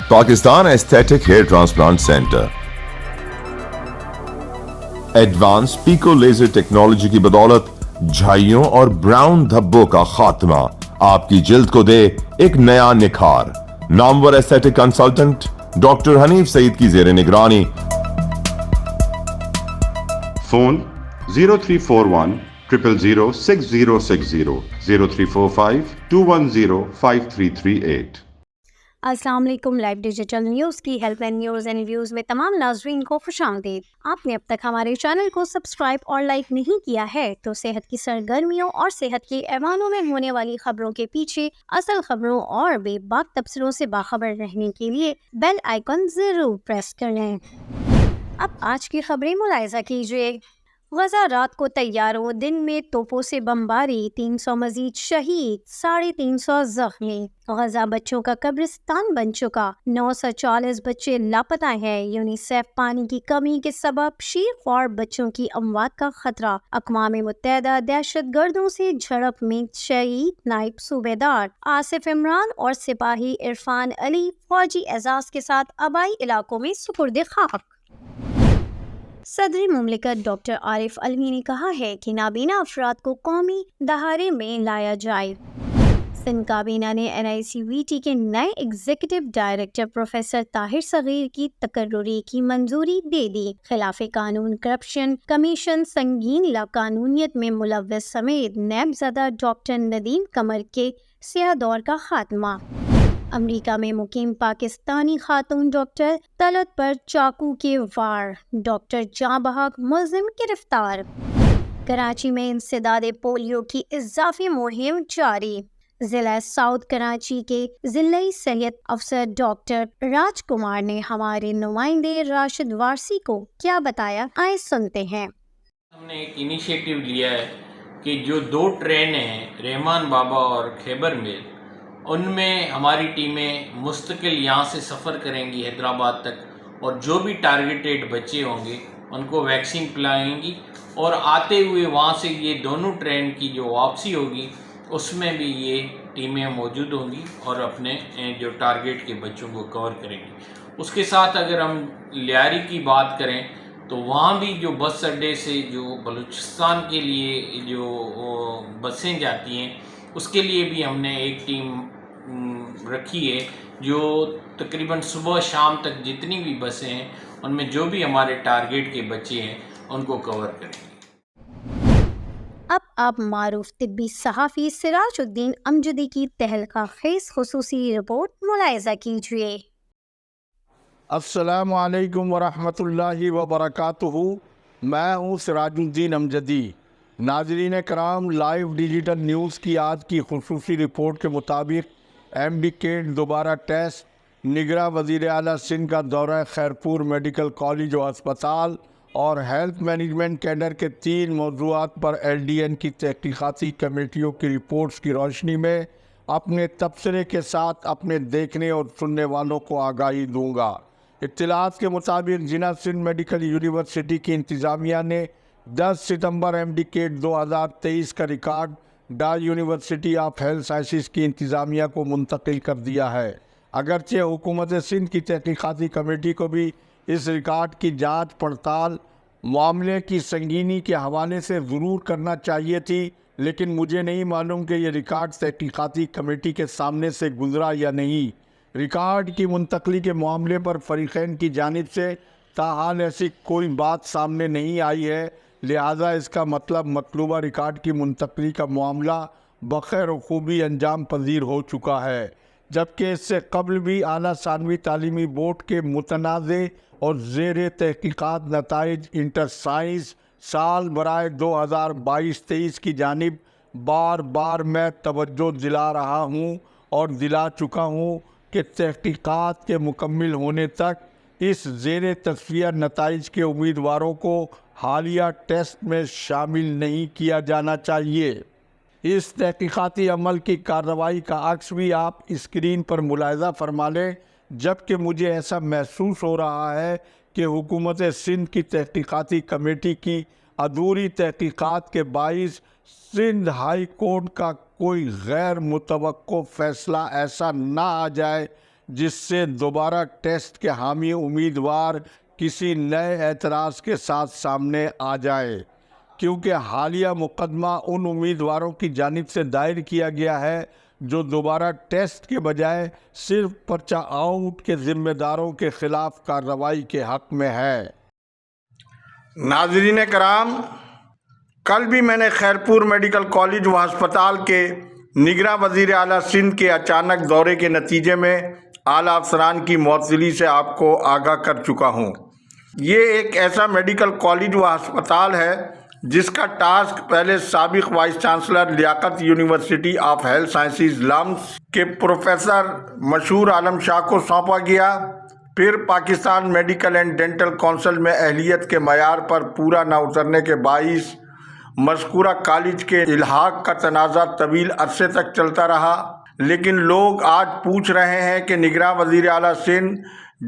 Pakistan aesthetic hair transplant centre advance pico laser technology کی بدولت جھائیوں اور براؤن دھبوں کا خاتمہ آپ کی جلد کو دے ایک نیا نکھار. نامور ایستھیٹک کنسلٹنٹ ڈاکٹر حنیف سعید کی زیر نگرانی. فون 0341 000 6060 0345 210 5338. السلام علیکم. لائیو ڈیجیٹل نیوز کی helpline news and views میں تمام ناظرین کو خوش آمدید. آپ نے اب تک ہمارے چینل کو سبسکرائب اور لائک نہیں کیا ہے تو صحت کی سرگرمیوں اور صحت کے ایوانوں میں ہونے والی خبروں کے پیچھے اصل خبروں اور بے باک تبصروں سے باخبر رہنے کے لیے بیل آئیکن ضرور پریس کر لیں. اب آج کی خبریں ملاحظہ کیجیے. غزہ رات کو طیاروں، دن میں توپوں سے بمباری، 300 مزید شہید، 350 زخمی. غزہ بچوں کا قبرستان بن چکا، 940 بچے لاپتہ ہیں. یونیسیف پانی کی کمی کے سبب شیر خوار بچوں کی اموات کا خطرہ. اقوام متحدہ دہشت گردوں سے جھڑپ میں شہید نائب صوبیدار آصف عمران اور سپاہی عرفان علی فوجی اعزاز کے ساتھ آبائی علاقوں میں سپرد خاک. صدر مملکت ڈاکٹر عارف علوی نے کہا ہے کہ نابینا افراد کو قومی دہاڑے میں لایا جائے. سندھ کابینہ نے NICVT کے نئے ایگزیکٹو ڈائریکٹر پروفیسر طاہر صغیر کی تقرری کی منظوری دے دی. خلاف قانون کرپشن کمیشن سنگین لاقانونیت میں ملوث سمیت نیب زدہ ڈاکٹر ندیم قمر کے سیاہ دور کا خاتمہ. امریکہ میں مقیم پاکستانی خاتون ڈاکٹر طلعت پر چاقو کے وار، ڈاکٹر جاں بحق ملزم گرفتار. کراچی میں انسداد پولیو کی اضافی مہم جاری. ضلع ساؤتھ کراچی کے ضلعی صحت افسر ڈاکٹر راج کمار نے ہمارے نمائندے راشد وارسی کو کیا بتایا، آئے سنتے ہیں. ہم نے ایک انیشیٹو لیا ہے کہ جو 2 ٹرینیں ہیں رحمان بابا اور خیبر مل، ان میں ہماری ٹیمیں مستقل یہاں سے سفر کریں گی حیدرآباد تک، اور جو بھی ٹارگیٹڈ بچے ہوں گے ان کو ویکسین پلائیں گی، اور آتے ہوئے وہاں سے یہ دونوں ٹرین کی جو واپسی ہوگی اس میں بھی یہ ٹیمیں موجود ہوں گی اور اپنے جو ٹارگیٹ کے بچوں کو کور کریں گی. اس کے ساتھ اگر ہم لیاری کی بات کریں تو وہاں بھی جو بس اڈے سے جو بلوچستان کے لیے جو بسیں جاتی ہیں اس کے لیے بھی ہم نے ایک ٹیم رکھی ہے جو تقریباً صبح شام تک جتنی بھی بسیں ہیں ان میں جو بھی ہمارے ٹارگیٹ کے بچے ہیں ان کو کور کریں گے. اب آپ معروف طبی صحافی سراج الدین امجدی کی تہلکہ خیز خصوصی رپورٹ ملاحظہ کیجیے. السلام علیکم ورحمۃ اللہ وبرکاتہ. میں ہوں سراج الدین امجدی. ناظرین کرام، لائیو ڈیجیٹل نیوز کی آج کی خصوصی رپورٹ کے مطابق MD-کیٹ دوبارہ ٹیسٹ، نگراں وزیر اعلیٰ سندھ کا دورہ خیرپور میڈیکل کالج و ہسپتال اور ہیلتھ مینجمنٹ کیڈر کے 3 موضوعات پر LDN کی تحقیقاتی کمیٹیوں کی رپورٹس کی روشنی میں اپنے تبصرے کے ساتھ اپنے دیکھنے اور سننے والوں کو آگاہی دوں گا. اطلاعات کے مطابق ضلع سندھ میڈیکل یونیورسٹی کی انتظامیہ نے 10 ستمبر MD-کیٹ 2023 کا record Dar university of health sciences کی انتظامیہ کو منتقل کر دیا ہے. اگرچہ حکومت سندھ کی تحقیقاتی کمیٹی کو بھی اس ریکارڈ کی جانچ پڑتال معاملے کی سنگینی کے حوالے سے ضرور کرنا چاہیے تھی، لیکن مجھے نہیں معلوم کہ یہ ریکارڈ تحقیقاتی کمیٹی کے سامنے سے گزرا یا نہیں. ریکارڈ کی منتقلی کے معاملے پر فریقین کی جانب سے تاحال ایسی کوئی بات سامنے نہیں آئی ہے، لہذا اس کا مطلب مطلوبہ ریکارڈ کی منتقلی کا معاملہ بخیر و خوبی انجام پذیر ہو چکا ہے. جبکہ اس سے قبل بھی اعلیٰ ثانوی تعلیمی بورڈ کے متنازع اور زیر تحقیقات نتائج انٹر سائنس سال برائے 2022-23 کی جانب بار بار میں توجہ دلا رہا ہوں اور دلا چکا ہوں کہ تحقیقات کے مکمل ہونے تک اس زیر تصفیہ نتائج کے امیدواروں کو حالیہ ٹیسٹ میں شامل نہیں کیا جانا چاہیے. اس تحقیقاتی عمل کی کارروائی کا عکس بھی آپ اسکرین پر ملاحظہ فرما لیں، جبکہ مجھے ایسا محسوس ہو رہا ہے کہ حکومت سندھ کی تحقیقاتی کمیٹی کی ادھوری تحقیقات کے باعث سندھ ہائی کورٹ کا کوئی غیر متوقع فیصلہ ایسا نہ آ جائے جس سے دوبارہ ٹیسٹ کے حامی امیدوار کسی نئے اعتراض کے ساتھ سامنے آ جائے، کیونکہ حالیہ مقدمہ ان امیدواروں کی جانب سے دائر کیا گیا ہے جو دوبارہ ٹیسٹ کے بجائے صرف پرچہ آؤٹ کے ذمہ داروں کے خلاف کارروائی کے حق میں ہے۔ ناظرین کرام، کل بھی میں نے خیرپور میڈیکل کالج و ہسپتال کے نگراں وزیر اعلیٰ سندھ کے اچانک دورے کے نتیجے میں اعلیٰ افسران کی معطلی سے آپ کو آگاہ کر چکا ہوں۔ یہ ایک ایسا میڈیکل کالج و ہسپتال ہے جس کا ٹاسک پہلے سابق vice chancellor Liaquat university of health sciences لمس کے پروفیسر مشہور عالم شاہ کو سونپا گیا، پھر Pakistan medical and dental council میں اہلیت کے معیار پر پورا نہ اترنے کے باعث مذکورہ کالج کے الحاق کا تنازع طویل عرصے تک چلتا رہا، لیکن لوگ آج پوچھ رہے ہیں کہ نگراں وزیر اعلیٰ سندھ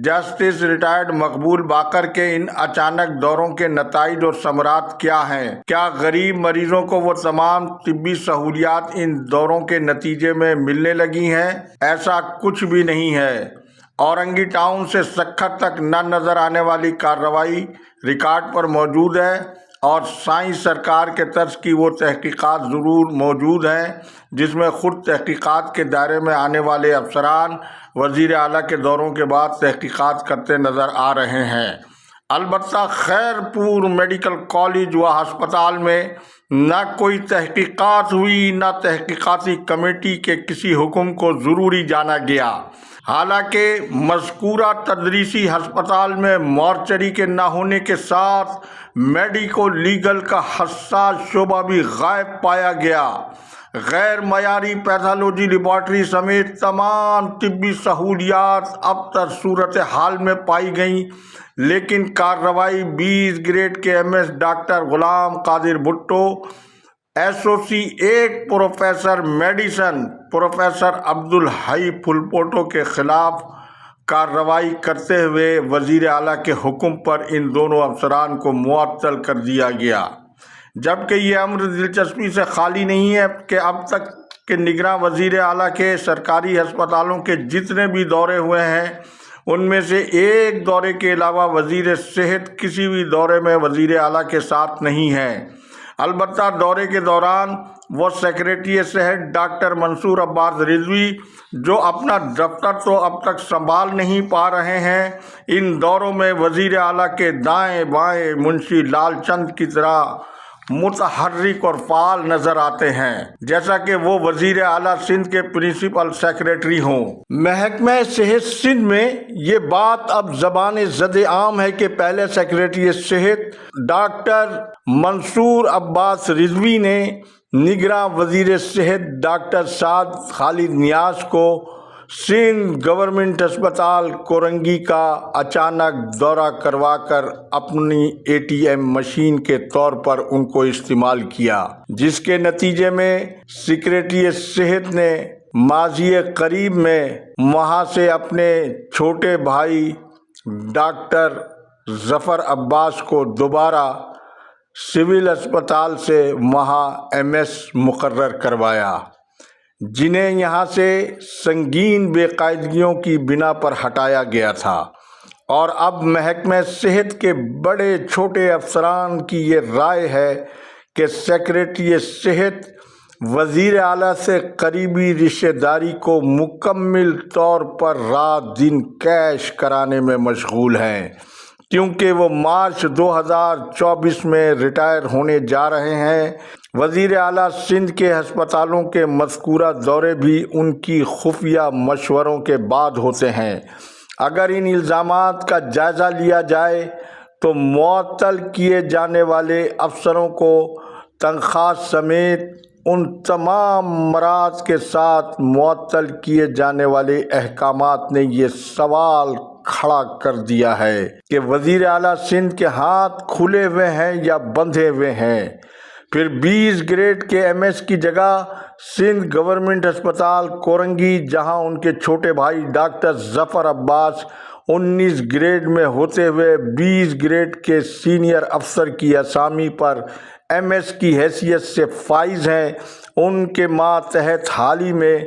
جسٹس ریٹائرڈ مقبول باقر کے ان اچانک دوروں کے نتائج اور ثمرات کیا ہیں؟ کیا غریب مریضوں کو وہ تمام طبی سہولیات ان دوروں کے نتیجے میں ملنے لگی ہیں؟ ایسا کچھ بھی نہیں ہے۔ اورنگی ٹاؤن سے سکھر تک نہ نظر آنے والی کارروائی ریکارڈ پر موجود ہے، اور سائنس سرکار کے طرز کی وہ تحقیقات ضرور موجود ہیں جس میں خود تحقیقات کے دائرے میں آنے والے افسران وزیر اعلیٰ کے دوروں کے بعد تحقیقات کرتے نظر آ رہے ہیں۔ البتہ خیرپور میڈیکل کالج و ہسپتال میں نہ کوئی تحقیقات ہوئی، نہ تحقیقاتی کمیٹی کے کسی حکم کو ضروری جانا گیا۔ حالانکہ مذکورہ تدریسی ہسپتال میں مورچری کے نہ ہونے کے ساتھ میڈیکو لیگل کا حساس شعبہ بھی غائب پایا گیا۔ غیر معیاری پیتھولوجی لیبارٹری سمیت تمام طبی سہولیات ابتر صورتحال میں پائی گئیں، لیکن کارروائی 20 گریڈ کے M S doctor Ghulam Qadir Bhutto, associate professor medicine professor Abdul Hai Phulpoto کے خلاف کارروائی کرتے ہوئے وزیر اعلیٰ کے حکم پر ان دونوں افسران کو معطل کر دیا گیا۔ جبکہ یہ امر دلچسپی سے خالی نہیں ہے کہ اب تک کے نگراں وزیر اعلیٰ کے سرکاری ہسپتالوں کے جتنے بھی دورے ہوئے ہیں ان میں سے ایک دورے کے علاوہ وزیر صحت کسی بھی دورے میں وزیر اعلیٰ کے ساتھ نہیں ہے۔ البتہ دورے کے دوران وہ سیکریٹری صحت ڈاکٹر منصور عباس رضوی جو اپنا دفتر تو اب تک سنبھال نہیں پا رہے ہیں، ان دوروں میں وزیر اعلیٰ کے دائیں بائیں منشی لال چند کی طرح متحرک اور فعال نظر آتے ہیں، جیسا کہ وہ وزیر اعلیٰ سندھ کے پرنسپل سیکریٹری ہوں۔ محکمہ صحت سندھ میں یہ بات اب زبان زد عام ہے کہ پہلے سیکریٹری صحت ڈاکٹر منصور عباس رضوی نے نگراں وزیر صحت ڈاکٹر سعد خالد نیاز کو سندھ گورنمنٹ ہسپتال کورنگی کا اچانک دورہ کروا کر اپنی اے ٹی ایم مشین کے طور پر ان کو استعمال کیا، جس کے نتیجے میں سیکریٹری صحت نے ماضی قریب میں وہاں سے اپنے چھوٹے بھائی ڈاکٹر ظفر عباس کو دوبارہ سول اسپتال سے وہاں ایم ایس مقرر کروایا، جنہیں یہاں سے سنگین بے قاعدگیوں کی بنا پر ہٹایا گیا تھا، اور اب محکمہ صحت کے بڑے چھوٹے افسران کی یہ رائے ہے کہ سیکریٹری صحت وزیر اعلیٰ سے قریبی رشتہ داری کو مکمل طور پر رات دن کیش کرانے میں مشغول ہیں، کیونکہ وہ مارچ 2024 میں ریٹائر ہونے جا رہے ہیں۔ وزیر اعلیٰ سندھ کے ہسپتالوں کے مذکورہ دورے بھی ان کی خفیہ مشوروں کے بعد ہوتے ہیں۔ اگر ان الزامات کا جائزہ لیا جائے تو معطل کیے جانے والے افسروں کو تنخواہ سمیت ان تمام مراحل کے ساتھ معطل کیے جانے والے احکامات نے یہ سوال کھڑا کر دیا ہے کہ وزیر اعلیٰ سندھ کے ہاتھ کھلے ہوئے ہیں یا بندھے ہوئے ہیں۔ پھر 20 گریڈ کے ایم ایس کی جگہ سندھ گورنمنٹ ہسپتال کورنگی، جہاں ان کے چھوٹے بھائی ڈاکٹر ظفر عباس 19 گریڈ میں ہوتے ہوئے 20 گریڈ کے سینئر افسر کی اسامی پر MS کی حیثیت سے فائز ہیں، ان کے ماتحت حال ہی میں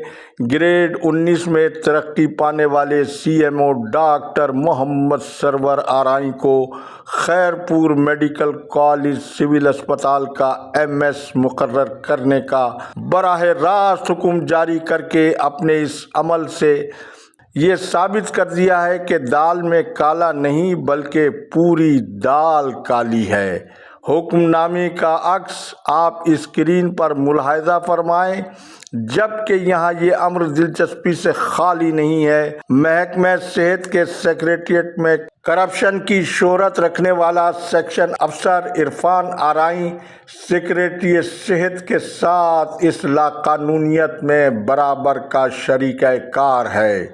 گریڈ 19 میں ترقی پانے والے CMO ڈاکٹر محمد سرور آرائی کو خیرپور میڈیکل کالج سول اسپتال کا MS مقرر کرنے کا براہ راست حکم جاری کر کے اپنے اس عمل سے یہ ثابت کر دیا ہے کہ دال میں کالا نہیں بلکہ پوری دال کالی ہے۔ حکم نامے کا عکس آپ اسکرین پر ملاحظہ فرمائیں، جبکہ یہاں یہ امر دلچسپی سے خالی نہیں ہے۔ محکمہ صحت کے سیکریٹریٹ میں کرپشن کی شہرت رکھنے والا سیکشن افسر عرفان آرائی سیکریٹری صحت کے ساتھ اس لاقانونیت میں برابر کا شریک کار ہے۔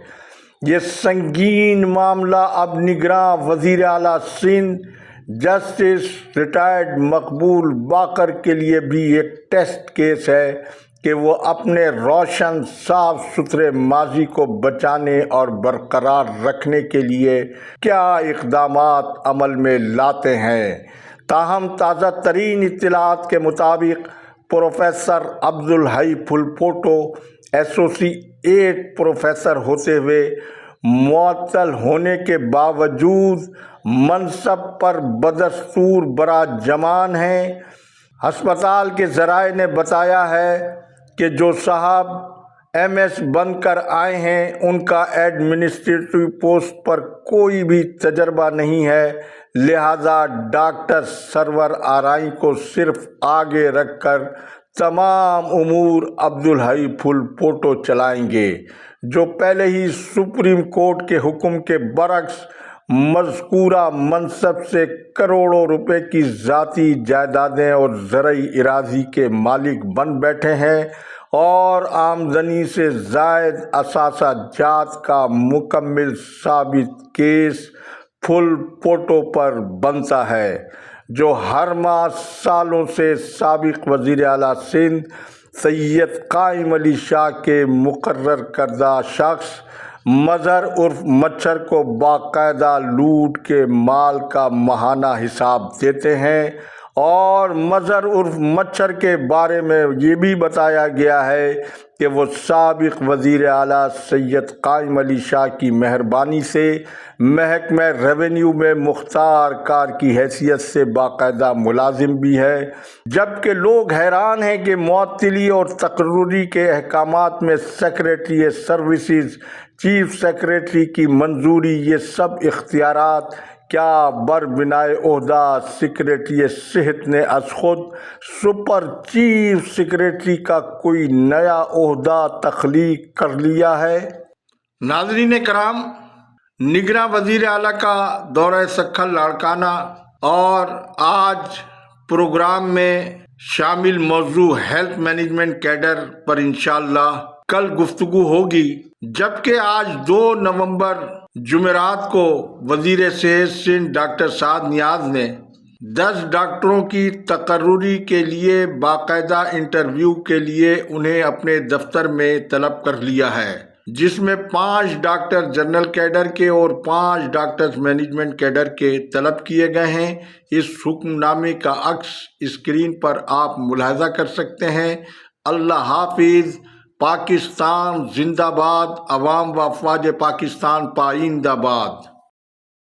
یہ سنگین معاملہ اب نگراں وزیر اعلیٰ سندھ جسٹس ریٹائرڈ مقبول باقر کے لیے بھی ایک ٹیسٹ کیس ہے کہ وہ اپنے روشن صاف ستھرے ماضی کو بچانے اور برقرار رکھنے کے لیے کیا اقدامات عمل میں لاتے ہیں۔ تاہم تازہ ترین اطلاعات کے مطابق پروفیسر عبدالحی پھلپوٹو ایسوسی ایٹ پروفیسر ہوتے ہوئے معطل ہونے کے باوجود منصب پر بدستور براجمان ہیں۔ ہسپتال کے ذرائع نے بتایا ہے کہ جو صاحب MS بن کر آئے ہیں ان کا ایڈمنسٹریٹو پوسٹ پر کوئی بھی تجربہ نہیں ہے، لہذا ڈاکٹر سرور آرائی کو صرف آگے رکھ کر تمام امور عبدالحی پھلپوٹو چلائیں گے، جو پہلے ہی سپریم کورٹ کے حکم کے برعکس مذکورہ منصب سے کروڑوں روپے کی ذاتی جائیدادیں اور زرعی اراضی کے مالک بن بیٹھے ہیں اور آمدنی سے زائد اثاثہ جات کا مکمل ثابت کیس پھلپوٹو پر بنتا ہے، جو ہر ماہ سالوں سے سابق وزیر اعلیٰ سندھ سید قائم علی شاہ کے مقرر کردہ شخص مظہر عرف مچھر کو باقاعدہ لوٹ کے مال کا ماہانہ حساب دیتے ہیں۔ اور مظہر عرف مچھر کے بارے میں یہ بھی بتایا گیا ہے کہ وہ سابق وزیر اعلیٰ سید قائم علی شاہ کی مہربانی سے محکمہ ریونیو میں مختار کار کی حیثیت سے باقاعدہ ملازم بھی ہے، جبکہ لوگ حیران ہیں کہ معطلی اور تقرری کے احکامات میں سیکریٹری سروسز، چیف سیکریٹری کی منظوری، یہ سب اختیارات کیا بربنائے عہدہ سیکریٹری صحت نے از خود سپر چیف سیکریٹری کا کوئی نیا عہدہ تخلیق کر لیا ہے؟ ناظرین کرام، نگراں وزیر اعلیٰ کا دورہ سکھل لاڑکانہ اور آج پروگرام میں شامل موضوع ہیلتھ مینجمنٹ کیڈر پر انشاءاللہ کل گفتگو ہوگی، جبکہ آج 2 نومبر جمعرات کو وزیر صحت سندھ ڈاکٹر سعد نیاز نے 10 ڈاکٹروں کی تقرری کے لیے باقاعدہ انٹرویو کے لیے انہیں اپنے دفتر میں طلب کر لیا ہے، جس میں 5 ڈاکٹر جنرل کیڈر کے اور 5 ڈاکٹرز مینجمنٹ کیڈر کے طلب کیے گئے ہیں۔ اس حکم نامے کا عکس اسکرین پر آپ ملاحظہ کر سکتے ہیں۔ اللہ حافظ۔ پاکستان زندہ باد، عوام و افواج پاکستان پائندہ باد۔